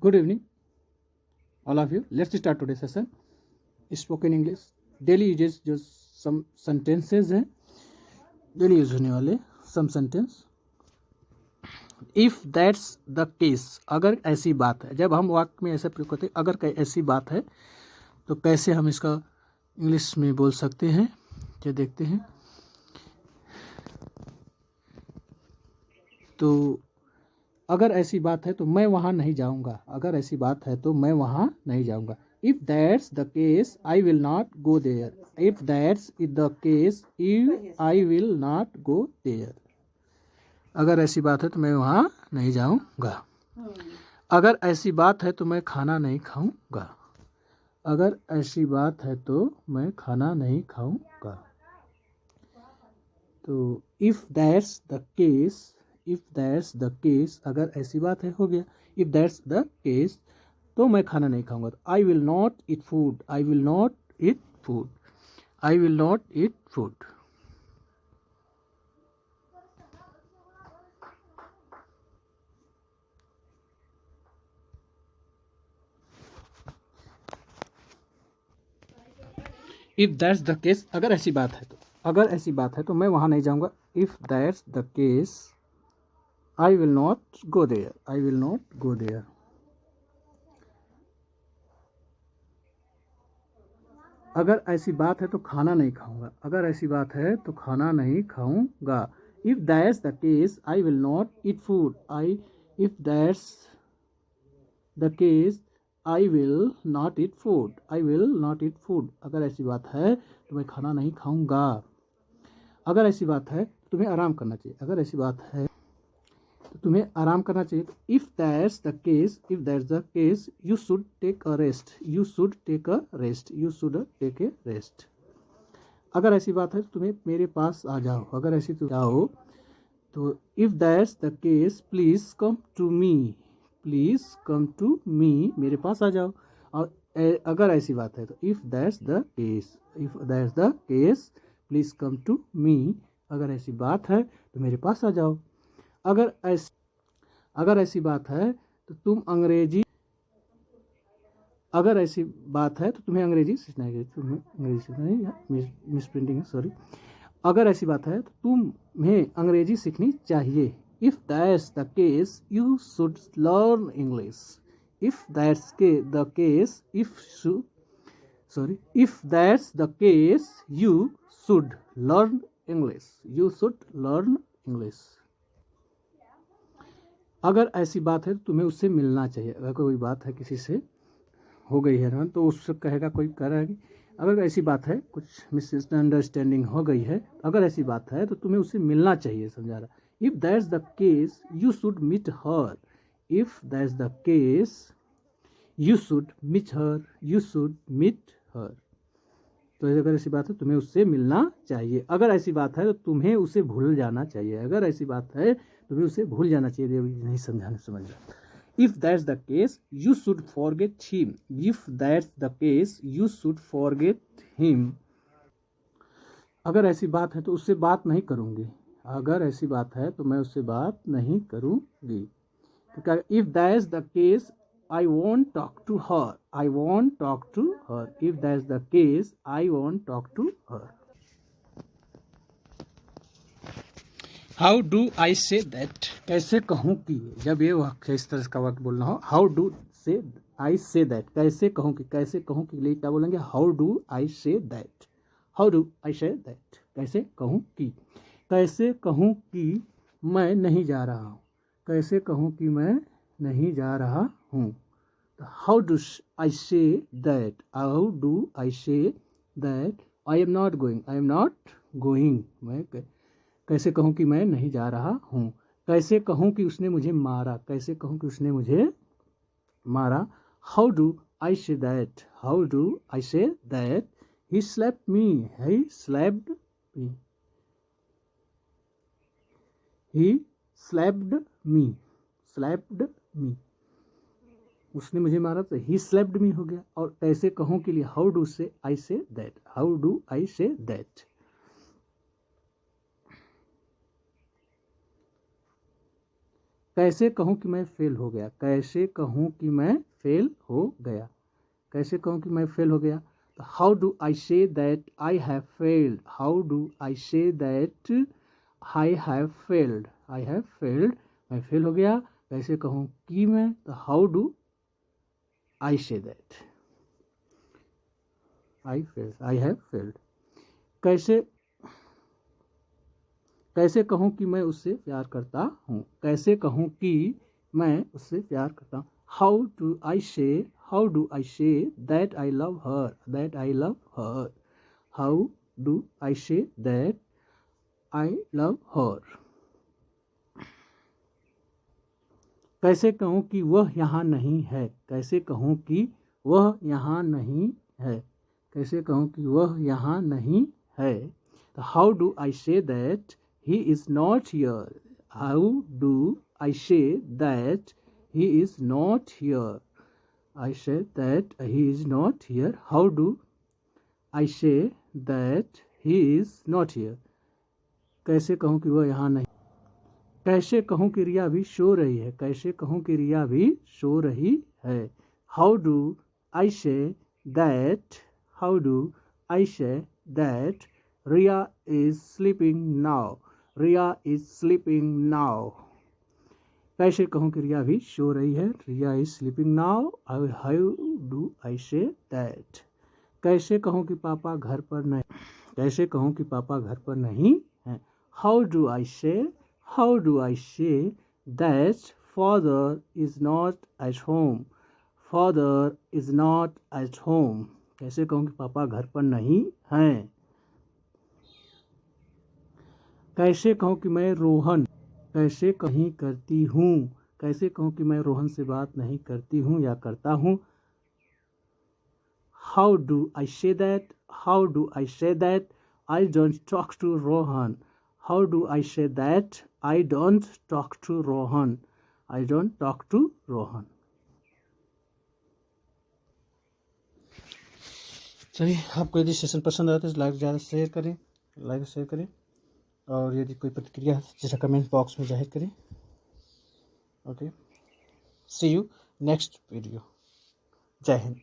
Good evening, all of you. Let's start today's session. Spoken English. Daily uses जो some sentences हैं, daily use होने वाले some sentence. If that's the case, अगर ऐसी बात है, जब हम वाक्य में ऐसा प्रयोग करते हैं, अगर ऐसी बात है तो कैसे हम इसका इंग्लिश में बोल सकते हैं, क्या देखते हैं. तो अगर ऐसी बात है तो मैं वहाँ नहीं जाऊँगा. अगर ऐसी बात है तो मैं वहाँ नहीं जाऊँगा. If that's the case, I will not go there. If that's the case, I will not go there. अगर ऐसी बात है तो मैं वहाँ नहीं जाऊँगा. अगर ऐसी बात है तो मैं खाना नहीं खाऊँगा. अगर ऐसी बात है तो मैं खाना नहीं खाऊँगा. तो if that's the case, अगर ऐसी बात है, हो गया. If that's the case, तो मैं खाना नहीं खाऊंगा. I will not eat food. I will not eat food. I will not eat food. If that's the case, अगर ऐसी बात है तो, अगर ऐसी बात है तो मैं वहाँ नहीं जाऊँगा. If that's the case, I will not go there. I will not go there. अगर ऐसी बात है तो खाना नहीं खाऊंगा. अगर ऐसी बात है तो खाना नहीं खाऊंगा. If that's the case, I will not eat food. If that's the case, I will not eat food. I will not eat food. अगर ऐसी बात है तो मैं खाना नहीं खाऊंगा. अगर ऐसी बात है तो तुम्हें आराम करना चाहिए. अगर ऐसी बात है तो तुम्हें आराम करना चाहिए. तो if that's the case, you should take a rest. You should take a rest. You should take a rest. अगर ऐसी बात है तो तुम्हें मेरे पास आ जाओ. अगर ऐसी तो जाओ. तो if that's the case, please come to me. Please come to me. मेरे पास आ जाओ. और अगर ऐसी बात है तो if that's the case, please come to me. अगर ऐसी बात है तो मेरे पास आ जाओ. अगर ऐसी बात है तो तुम अंग्रेजी, अगर ऐसी बात है तो तुम्हें अंग्रेजी सीखना है. तुम्हें अंग्रेजी सीखना है, मिस प्रिंटिंग है, सॉरी. अगर ऐसी बात है तो तुम्हें अंग्रेजी सीखनी चाहिए. If that's the case, you should learn English. If that's the case, if that's the case, you should learn English. You should learn English. अगर ऐसी बात है तो तुम्हें उससे मिलना चाहिए. अगर कोई बात है किसी से हो गई है ना, तो उससे कहेगा, कोई कह रहा है कि अगर ऐसी बात है, कुछ मिसअंडरस्टैंडिंग हो गई है, अगर ऐसी बात है तो तुम्हें उससे मिलना चाहिए, समझा रहा. If that's the case, you should meet her. If that's the case, you should meet her. You should meet her. तो अगर ऐसी बात है तुम्हें उससे मिलना चाहिए. अगर ऐसी बात है तो तुम्हें उसे भूल जाना चाहिए. अगर ऐसी बात है तुम्हें उसे भूल जाना चाहिए. नहीं समझाने समझ रहा. If that's the case, you should forget him. If that's the case, you should forget him. अगर ऐसी बात है तो उससे बात नहीं करूँगी. अगर ऐसी बात है तो मैं उससे बात नहीं करूँगी. तो क्या, if that's the case, I won't talk to her. I won't talk to her. If that's the case, I won't talk to her. How do I say that? कैसे कहूँ कि, जब ये वाक्य इस तरह का वाक्य बोलना हो, how do I say that? कैसे कहूँ कि, कैसे कहूँ कि लिए क्या बोलेंगे? How do I say that? How do I say that? कैसे कहूँ कि, कैसे कहूँ कि मैं नहीं जा रहा हूँ. कैसे कहूँ कि मैं नहीं जा रहा हूँ. How do I say that? How do I say that? I am not going. I am not going. मैं कैसे कहूँ कि मैं नहीं जा रहा हूँ. कैसे कहूँ कि उसने मुझे मारा. कैसे कहूँ कि उसने मुझे मारा. How do I say that? How do I say that? He slapped me. He slapped me. He slapped me. Slapped me. उसने मुझे मारा तो he slapped me हो गया. और कैसे कहूँ के लिए how do I say that? How do I say that? कैसे कहूँ कि मैं फेल हो गया, कैसे कहूँ कि मैं फेल हो गया, कैसे कहूँ कि मैं फेल हो गया। तो how do I say that I have failed, how do I say that I have failed, I have failed, मैं फेल हो गया। कैसे कहूँ कि मैं, तो how do I say that I failed, I have failed. कैसे कैसे कहूँ कि मैं उससे प्यार करता हूँ, कैसे कहूँ कि मैं उससे प्यार करता हूँ। हाउ डू आई से, how do I say that I love her, that I love her, how do I say that I love हर। कैसे कहूँ कि वह यहाँ नहीं है, कैसे कहूँ कि वह यहाँ नहीं है, कैसे कहूँ कि वह यहाँ नहीं है। तो how do I say that he is not here, how do I say that he is not here, I said that he is not here, how do I say that he is not here। कैसे कहूँ कि वह यहाँ नहीं, कैसे कहूँ कि रिया भी सो रही है, कैसे कहूँ कि रिया भी सो रही है। How do I say that, how do I say that Riya is sleeping now, Riya is sleeping now. कैसे कहूँ कि रिया भी सो रही है, Riya is sleeping now, how do I say that. कैसे कहूँ कि पापा घर पर नहीं, कैसे कहूँ कि पापा घर पर नहीं है। हाउ डू आई से, how do I say that father is not at home, father is not at home. कैसे कहूँ कि पापा घर पर नहीं हैं। कैसे कहूँ कि मैं रोहन, कैसे कहीं करती हूँ, कैसे कहूँ कि मैं रोहन से बात नहीं करती हूँ या करता हूँ। How do I say that, how do I say that I don't talk to Rohan, how do I say that I don't talk to Rohan, I don't talk to Rohan. चलिए, आपको यदि सेशन पसंद आता है तो लाइक ज़्यादा शेयर करें, लाइक शेयर करें, और यदि कोई प्रतिक्रिया जैसा कमेंट बॉक्स में जाहिर करें। Okay, see you next video. जय हिंद।